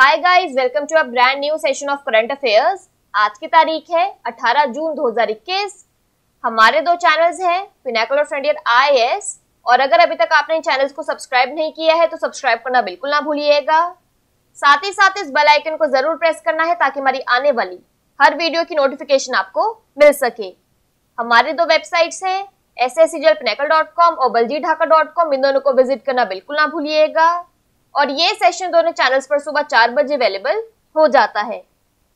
Hi guys, welcome to a brand new session of current affairs. आज की तारीख है 18 जून 2021। हमारे दो चैनल्स हैं, पिनाकल और फ्रंटियर IAS, और अगर अभी तक आपने इन चैनल्स को सब्सक्राइब नहीं किया है तो सब्सक्राइब करना बिल्कुल ना भूलिएगा। साथ ही साथ इस बेल आइकन को जरूर प्रेस करना है ताकि हमारी आने वाली हर वीडियो की नोटिफिकेशन आपको मिल सके। हमारे दो वेबसाइट्स हैं, sscglpinacle.com और baljeetdhaka.com। इन दोनों को विजिट करना बिल्कुल ना भूलिएगा। और ये सेशन दोनों चैनल्स पर सुबह 4 बजे अवेलेबल हो जाता है।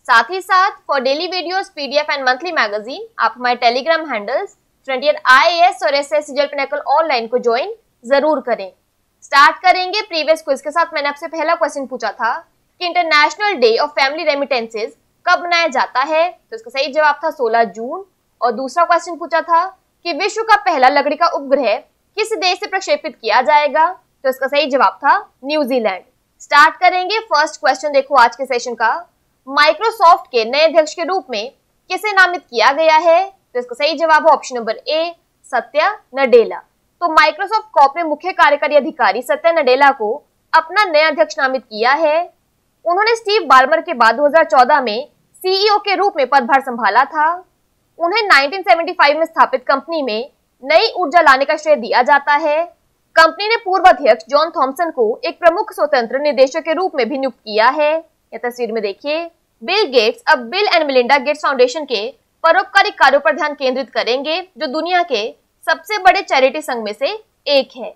साथ ही साथ for daily videos, PDF and monthly magazine आप हमारे टेलीग्राम हैंडल्स फ्रंटियर IAS और SSCGL पिनाकल ऑनलाइन को ज्वाइन जरूर करें। स्टार्ट करेंगे प्रीवियस क्विज के साथ। मैंने आपसे पहला क्वेश्चन पूछा था कि international day of family remittances कब मनाया जाता है, तो इसका सही जवाब था 16 जून। और दूसरा क्वेश्चन पूछा था कि विश्व का पहला लकड़ी का उपग्रह किस देश से प्रक्षेपित किया जाएगा, तो इसका सही जवाब था न्यूजीलैंड। स्टार्ट करेंगे फर्स्ट क्वेश्चन। देखो आज के सेशन का, माइक्रोसॉफ्ट के नए अध्यक्ष के रूप में किसे नामित किया गया है, तो इसका सही जवाब है option number A, Satya Nadella. तो माइक्रोसॉफ्ट कॉर्प ने मुख्य कार्यकारी अधिकारी सत्या नडेला को अपना नया अध्यक्ष नामित किया है। उन्होंने स्टीव बाल्मर के बाद 2014 में CEO के रूप में पदभार संभाला था। उन्हें 1975 में स्थापित कंपनी में नई ऊर्जा लाने का श्रेय दिया जाता है। कंपनी ने पूर्व अध्यक्ष जॉन थॉमसन को एक प्रमुख स्वतंत्र निदेशक के रूप में भी नियुक्त किया है। यह तस्वीर में देखिए, बिल गेट्स अब bill and Melinda Gates foundation के परोपकारी कार्यों पर ध्यान केंद्रित करेंगे, जो दुनिया के सबसे बड़े चैरिटी संघ में से एक है।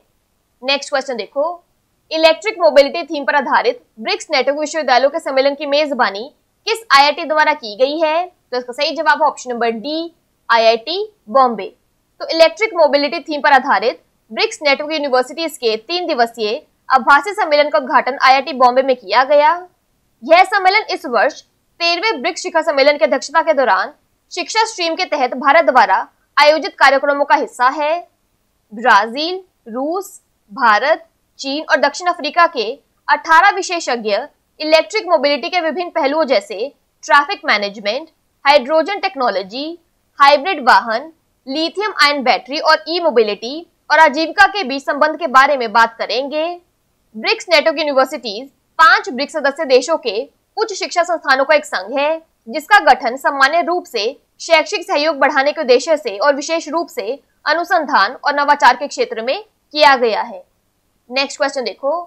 नेक्स्ट क्वेश्चन देखो, इलेक्ट्रिक मोबिलिटी थीम पर आधारित ब्रिक्स नेटवर्क विश्वविद्यालयों के सम्मेलन की मेजबानी किस IIT द्वारा की गई है, तो इसका सही जवाब है option number D, IIT Bombay. तो इलेक्ट्रिक मोबिलिटी थीम पर आधारित ब्रिक्स नेटवर्क यूनिवर्सिटीज के 3 दिवसीय आभासी सम्मेलन का उद्घाटन IIT बॉम्बे में किया गया। यह सम्मेलन इस वर्ष 13वें ब्रिक्स शिखर सम्मेलन की अध्यक्षता के दौरान शिक्षा स्ट्रीम के तहत भारत द्वारा आयोजित कार्यक्रमों का हिस्सा है। ब्राजील, रूस, भारत, चीन और दक्षिण अफ्रीका के 18 विशेषज्ञ इलेक्ट्रिक मोबिलिटी के विभिन्न पहलुओं जैसे traffic management, hydrogen technology, hybrid वाहन, लिथियम आयन बैटरी और ई-मोबिलिटी और आजीविका के बीच संबंध के बारे में बात करेंगे। ब्रिक्स नेटवर्क यूनिवर्सिटीज 5 ब्रिक्स सदस्य देशों के उच्च शिक्षा संस्थानों का एक संघ है, जिसका गठन सामान्य रूप से शैक्षिक सहयोग बढ़ाने के उद्देश्य से और विशेष रूप से अनुसंधान और नवाचार के क्षेत्र में किया गया है। नेक्स्ट क्वेश्चन देखो,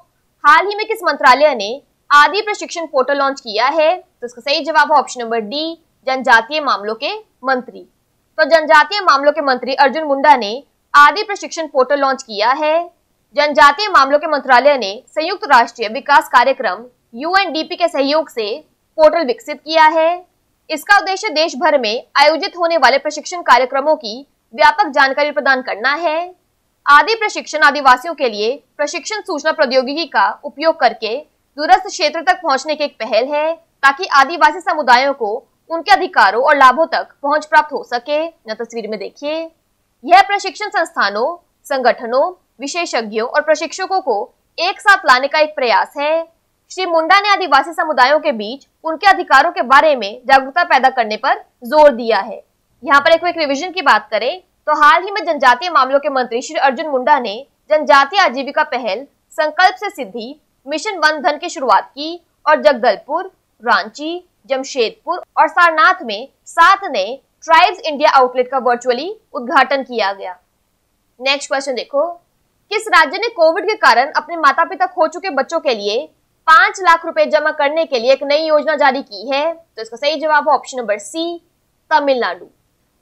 हाल ही में किस मंत्रालय ने आदि प्रशिक्षण पोर्टल लॉन्च किया है, तो इसका सही जवाब है ऑप्शन नंबर डी, जनजातीय मामलों के मंत्री। तो जनजातीय मामलों के मंत्री अर्जुन मुंडा ने आदि प्रशिक्षण पोर्टल लॉन्च किया है। जनजातीय मामलों के मंत्रालय ने संयुक्त राष्ट्रीय विकास कार्यक्रम UNDP के सहयोग से पोर्टल विकसित किया है। इसका उद्देश्य देश भर में आयोजित होने वाले प्रशिक्षण कार्यक्रमों की व्यापक जानकारी प्रदान करना है। आदि प्रशिक्षण आदिवासियों के लिए प्रशिक्षण सूचना प्रौद्योगिकी का उपयोग करके दूरस्थ क्षेत्र तक पहुंचने की एक पहल है, ताकि आदिवासी समुदायों को उनके अधिकारों और लाभों तक पहुंच प्राप्त हो सके। यह तस्वीर में देखिए, यह प्रशिक्षण संस्थानों, संगठनों, विशेषज्ञों और प्रशिक्षकों को एक साथ लाने का एक प्रयास है। श्री मुंडा ने आदिवासी समुदायों के बीच उनके अधिकारों के बारे में जागरूकता पैदा करने पर जोर दिया है। यहाँ पर एक क्विक रिवीजन की बात करें तो हाल ही में जनजातीय मामलों के मंत्री श्री अर्जुन मुंडा ने जनजातीय आजीविका पहल संकल्प से सिद्धि मिशन वन धन की शुरुआत की और जगदलपुर, रांची, जमशेदपुर और सारनाथ में 7 नए ट्राइब्स इंडिया आउटलेट का वर्चुअली उद्घाटन किया गया। नेक्स्ट क्वेश्चन देखो, किस राज्य ने कोविड के कारण अपने माता पिता खो चुके बच्चों के लिए 5 लाख रुपए जमा करने के लिए एक नई योजना जारी की है, तो इसका सही जवाब है ऑप्शन नंबर सी, तमिलनाडु।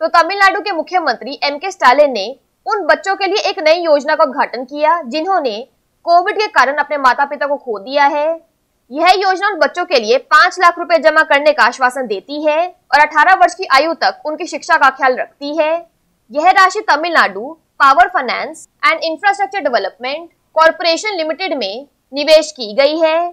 तो तमिलनाडु के मुख्यमंत्री MK स्टालिन ने उन बच्चों के लिए एक नई योजना का उद्घाटन किया जिन्होंने कोविड के कारण अपने माता पिता को खो दिया है। यह योजना उन बच्चों के लिए 5 लाख रुपए जमा करने का आश्वासन देती है और 18 वर्ष की आयु तक उनकी शिक्षा का ख्याल रखती है। यह राशि Tamil Nadu power finance and infrastructure development corporation limited में निवेश की गई है।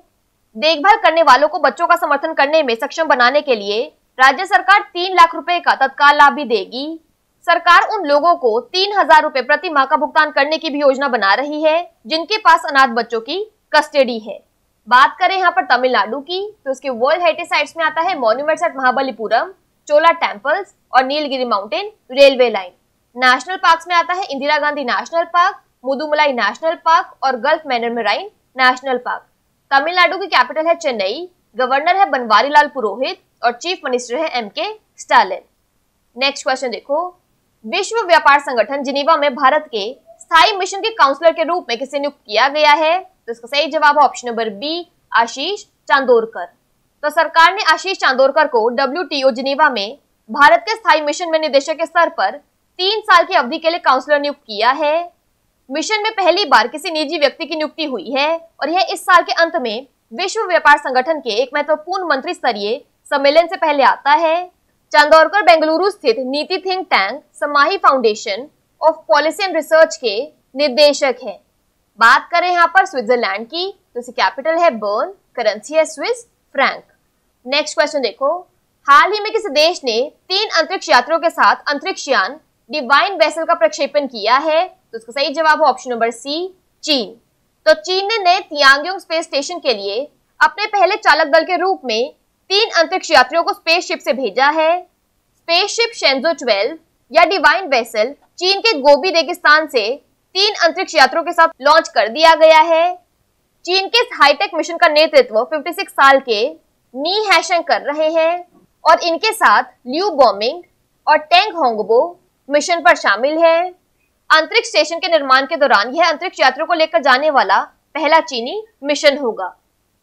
देखभाल करने वालों को बच्चों का समर्थन करने में सक्षम बनाने के लिए राज्य सरकार 3 लाख रुपए का तत्काल लाभ भी देगी। सरकार उन लोगों को 3000 रुपए प्रति माह का भुगतान करने की भी योजना बना रही है जिनके पास अनाथ बच्चों की कस्टडी है। बात करें यहाँ पर तमिलनाडु की, तो इसके वर्ल्ड हेरिटेज साइट्स में आता है monuments at Mahabalipuram, Chola temples और Nilgiri mountain railway line. National parks में आता है Indira Gandhi national park, Mudumalai national park और Gulf Mannar marine national park. Tamil Nadu की कैपिटल है चेन्नई गवर्नर है बनवारी लाल पुरोहित और चीफ मिनिस्टर है एम.के. स्टालिन। नेक्स्ट क्वेश्चन देखो, विश्व व्यापार संगठन जिनीवा में भारत के स्थायी मिशन के काउंसलर के रूप में किसे नियुक्त किया गया है? तो इसका सही जवाब है ऑप्शन नंबर बी, आशीष चांदोरकर। तो सरकार ने आशीष चांदोरकर को WTO जिनीवा में भारत के स्थायी मिशन में निदेशक के स्तर पर 3 साल की अवधि के लिए काउंसलर नियुक्त किया है। मिशन में पहली बार किसी निजी व्यक्ति की नियुक्ति हुई है और यह इस साल के अंत में विश्व व्यापार संगठन के एक महत्वपूर्ण मंत्री स्तरीय सम्मेलन से पहले आता है। चांदोरकर बेंगलुरु स्थित नीति think tank Samahi foundation of policy and research के निर्देशक हैं। बात करें यहाँ पर स्विट्जरलैंड की, तो इसकी कैपिटल है बर्न, करेंसी है स्विस फ्रैंक। नेक्स्ट क्वेश्चन देखो, हाल ही में किसी देश ने 3 अंतरिक्ष यात्रियों के साथ अंतरिक्ष यान डिवाइन वेसल का प्रक्षेपण किया है? तो इसका सही जवाब है ऑप्शन नंबर सी, चीन। तो चीन ने नए तियांगयोंग स्पेस स्टेशन के लिए अपने पहले चालक दल के रूप में 3 अंतरिक्ष यात्रियों को स्पेसशिप से भेजा है। स्पेसशिप शेंजो 12 या डिवाइन वेसल चीन के गोबी रेगिस्तान से 3 अंतरिक्ष यात्रियों के साथ लॉन्च कर दिया गया है। चीन के इस हाईटेक मिशन का नेतृत्व 56 साल के नी हैशंग कर रहे हैं और इनके साथ लियू बॉमिंग और टेंग होंगबो मिशन पर शामिल है। अंतरिक्ष स्टेशन के निर्माण के दौरान यह अंतरिक्ष यात्रियों को लेकर जाने वाला पहला चीनी मिशन होगा।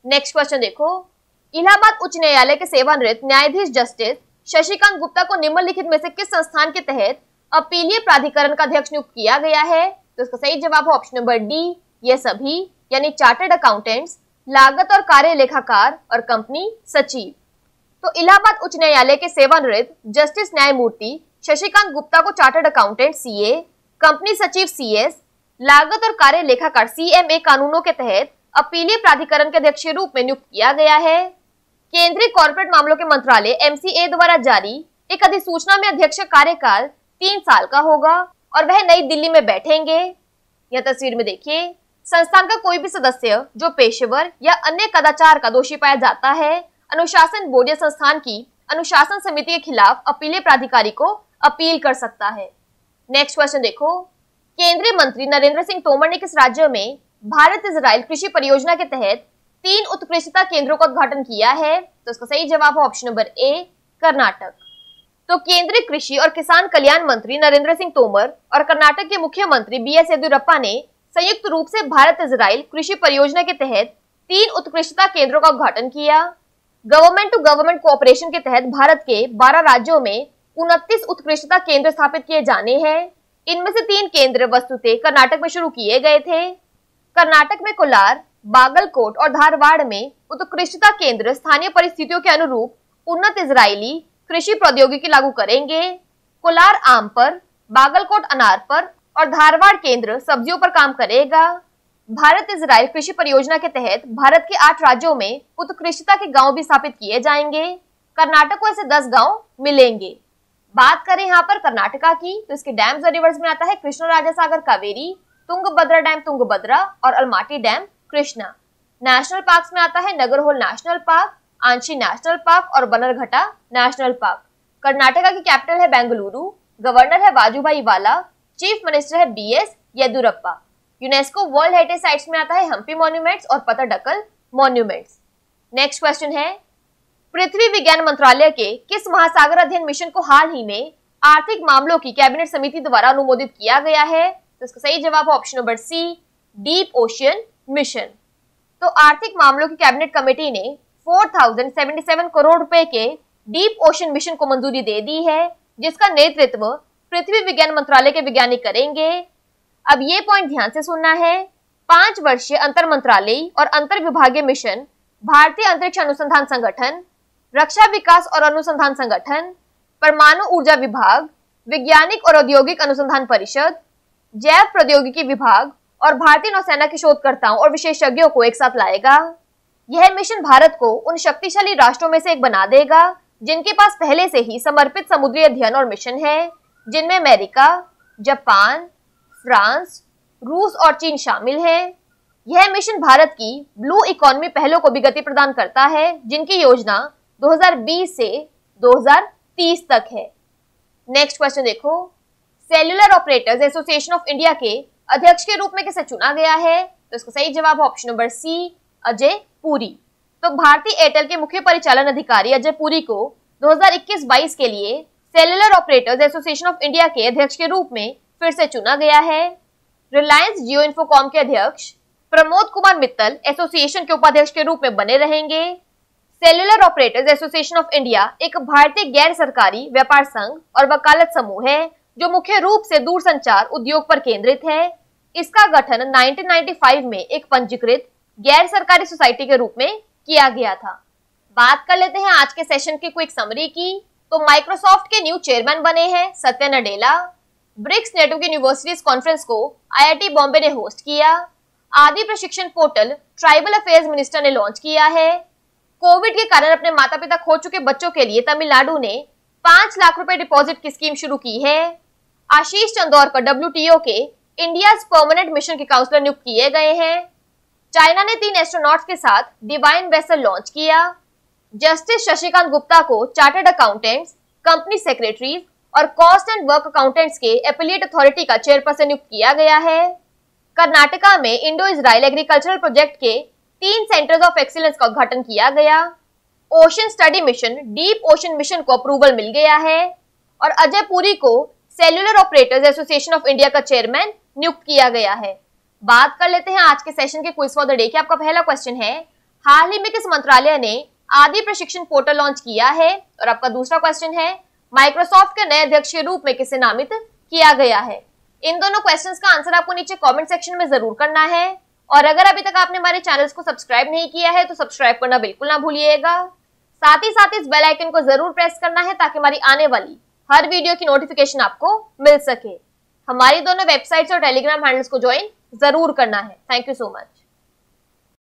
नेक्स्ट क्वेश्चन देखो, इलाहाबाद उच्च न्यायालय के सेवानिवृत्त न्यायाधीश जस्टिस शशिकांत गुप्ता को निम्नलिखित में से किस संस्थान के तहत अपीलीय प्राधिकरण का अध्यक्ष नियुक्त किया गया है? तो इसका सही जवाब है ऑप्शन नंबर डी, ये सभी यानी चार्टर्ड अकाउंटेंट्स, लागत और कार्य लेखाकार और कंपनी सचिव। तो इलाहाबाद उच्च न्यायालय के सेवानिवृत्त जस्टिस न्यायमूर्ति शशिकांत गुप्ता को चार्टर्ड अकाउंटेंट CA, कंपनी सचिव CS, लागत और कार्य लेखाकार CMA कानूनों के तहत अपीलीय प्राधिकरण के अध्यक्ष के रूप में नियुक्त किया गया है। केंद्रीय कॉर्पोरेट मामलों के मंत्रालय MCA द्वारा जारी एक अधिसूचना में अध्यक्ष का कार्यकाल 3 साल का होगा और वह नई दिल्ली में बैठेंगे। यह तस्वीर में देखिए, संस्थान का कोई भी सदस्य जो पेशेवर या अन्य कदाचार का दोषी पाया जाता है, अनुशासन बोर्ड या संस्थान की अनुशासन समिति के खिलाफ अपीलीय प्राधिकारी को अपील कर सकता है। नेक्स्ट क्वेश्चन देखो, केंद्रीय मंत्री नरेंद्र सिंह तोमर ने किस राज्य में भारत इजराइल कृषि परियोजना के तहत 3 उत्कृष्टता केंद्रों का उद्घाटन किया है? तो इसका सही जवाब है ऑप्शन नंबर ए, कर्नाटक। तो केंद्रीय कृषि और किसान कल्याण मंत्री नरेंद्र सिंह तोमर और कर्नाटक के मुख्यमंत्री BS येदियुरप्पा ने संयुक्त रूप से भारत इजराइल कृषि परियोजना के तहत 3 उत्कृष्टता केंद्रों का उद्घाटन किया। गवर्नमेंट टू गवर्नमेंट कोऑपरेशन के तहत भारत के 12 राज्यों में 29 उत्कृष्टता केंद्र स्थापित किए जाने हैं। इनमें से 3 केंद्र वस्तुतः कर्नाटक में शुरू किए गए थे। कर्नाटक में कोलार, बागलकोट और धारवाड़ में उत्कृष्टता केंद्र स्थानीय परिस्थितियों के अनुरूप उन्नत इजरायली कृषि प्रौद्योगिकी लागू करेंगे। कोलार आम पर, बागलकोट अनार पर और धारवाड़ केंद्र सब्जियों पर काम करेगा। भारत इजराइल कृषि परियोजना के तहत भारत के 8 राज्यों में उत्कृष्टता के गांव भी स्थापित किए जाएंगे। कर्नाटक को ऐसे 10 गांव मिलेंगे। बात करें यहाँ पर कर्नाटका की, तो इसके डैम्स और रिवर्स में आता है कृष्णराजा सागर कावेरी, तुंगभद्रा डैम तुंगभद्रा और Almaty dam Krishna. National parks में आता है Nagarhole national park, आंशी national park और बन्नरघट्टा नेशनल पार्क। कर्नाटका की कैपिटल है बेंगलुरु, गवर्नर है वाजुभाई वाला, चीफ मिनिस्टर है BS Yediyurappa. UNESCO world heritage sites में आता है हम्पी मॉन्यूमेंट्स और पतडकल मॉन्यूमेंट्स। नेक्स्ट क्वेश्चन है, पृथ्वी विज्ञान मंत्रालय के किस महासागर अध्ययन मिशन को हाल ही में आर्थिक मामलों की कैबिनेट समिति द्वारा अनुमोदित किया गया है? तो इसका सही जवाब है option number C, deep ocean mission. तो आर्थिक मामलों की कैबिनेट कमेटी ने 4077 करोड़ रुपए के डीप ओशन मिशन को मंजूरी दे दी है, जिसका नेतृत्व पृथ्वी विज्ञान मंत्रालय के वैज्ञानिक करेंगे। अब ये पॉइंट ध्यान से सुनना है, 5 वर्षीय अंतर मंत्रालयी और अंतर विभागीय मिशन भारतीय अंतरिक्ष अनुसंधान संगठन, रक्षा विकास और अनुसंधान संगठन, परमाणु ऊर्जा विभाग, वैज्ञानिक और औद्योगिक अनुसंधान परिषद, जैव प्रौद्योगिकी विभाग और भारतीय नौसेना के शोधकर्ताओं और विशेषज्ञों को एक साथ लाएगा। यह मिशन भारत को उन शक्तिशाली राष्ट्रों में से एक बना देगा जिनके पास पहले से ही समर्पित समुद्री अध्ययन और मिशन है, जिनमें अमेरिका, जापान, फ्रांस, रूस और चीन शामिल हैं। यह मिशन भारत की ब्लू इकोनॉमी पहलों को भी गति प्रदान करता है, जिनकी योजना 2020 से 2030 तक है। नेक्स्ट क्वेश्चन देखो, cellular operators association of India के अध्यक्ष के रूप में किसे चुना गया है? तो इसका सही जवाब है option number C, Ajay Puri. तो भारती एयरटेल के मुख्य परिचालन अधिकारी अजय पुरी को 2021-22 के लिए cellular operators association of India के अध्यक्ष के रूप में फिर से चुना गया है। रिलायंस जियो इन्फोकॉम के अध्यक्ष प्रमोद कुमार मित्तल एसोसिएशन के उपाध्यक्ष के रूप में बने रहेंगे। Cellular operators association of India एक भारतीय गैर सरकारी व्यापार संघ और वकालत समूह है जो मुख्य रूप से दूरसंचार उद्योग पर केंद्रित है। इसका गठन 1995 में एक पंजीकृत गैर सरकारी सोसाइटी के रूप में किया गया था। बात कर लेते हैं आज के सेशन की क्विक समरी की। तो माइक्रोसॉफ्ट के न्यू चेयरमैन बने हैं Satya Nadella. BRICS network universities conference को आईआईटी बॉम्बे ने होस्ट किया। Adi Prashikshan portal tribal affairs minister ने लॉन्च किया है। कोविड के कारण अपने माता पिता खो चुके बच्चों के लिए तमिलनाडु ने 5 लाख रुपए डिपॉजिट की स्कीम शुरू की है। आशीष चंदौरकर WTO के इंडिया परमानेंट मिशन के काउंसलर नियुक्त किए गए हैं। चाइना ने 3 एस्ट्रोनॉट्स के साथ डिवाइन वेसल लॉन्च किया। जस्टिस शशिकांत गुप्ता को चार्टर्ड अकाउंटेंट्स, कंपनी सेक्रेटरीज और कॉस्ट एंड वर्क अकाउंटेंट्स के एपिलेट अथॉरिटी का चेयरपर्सन नियुक्त किया गया है। कर्नाटका में इंडो इजराइल एग्रीकल्चरल प्रोजेक्ट के 3 सेंटर्स ऑफ एक्सीलेंस का उद्घाटन किया गया। Ocean study mission deep ocean mission को अप्रूवल मिल गया है और अजय पुरी को cellular operators association of India का चेयरमैन नियुक्त किया गया है। बात कर लेते हैं आज के सेशन के क्विज फॉर द डे के। आपका पहला क्वेश्चन है, हाल ही में किस मंत्रालय ने आदि प्रशिक्षण पोर्टल लॉन्च किया है? और आपका दूसरा क्वेश्चन है, माइक्रोसॉफ्ट के नए अध्यक्ष के रूप में किसे नामित किया गया है? इन दोनों क्वेश्चंस का आंसर आपको नीचे कमेंट सेक्शन में जरूर करना है और अगर अभी तक आपने हमारे चैनल्स को सब्सक्राइब नहीं किया है तो सब्सक्राइब करना बिल्कुल ना भूलिएगा। साथ ही इस बेल आइकन को जरूर प्रेस करना है ताकि हमारी आने वाली हर वीडियो की नोटिफिकेशन आपको मिल सके। हमारी दोनों वेबसाइट्स और टेलीग्राम हैंडल्स को ज्वाइन जरूर करना है। Thank you so much.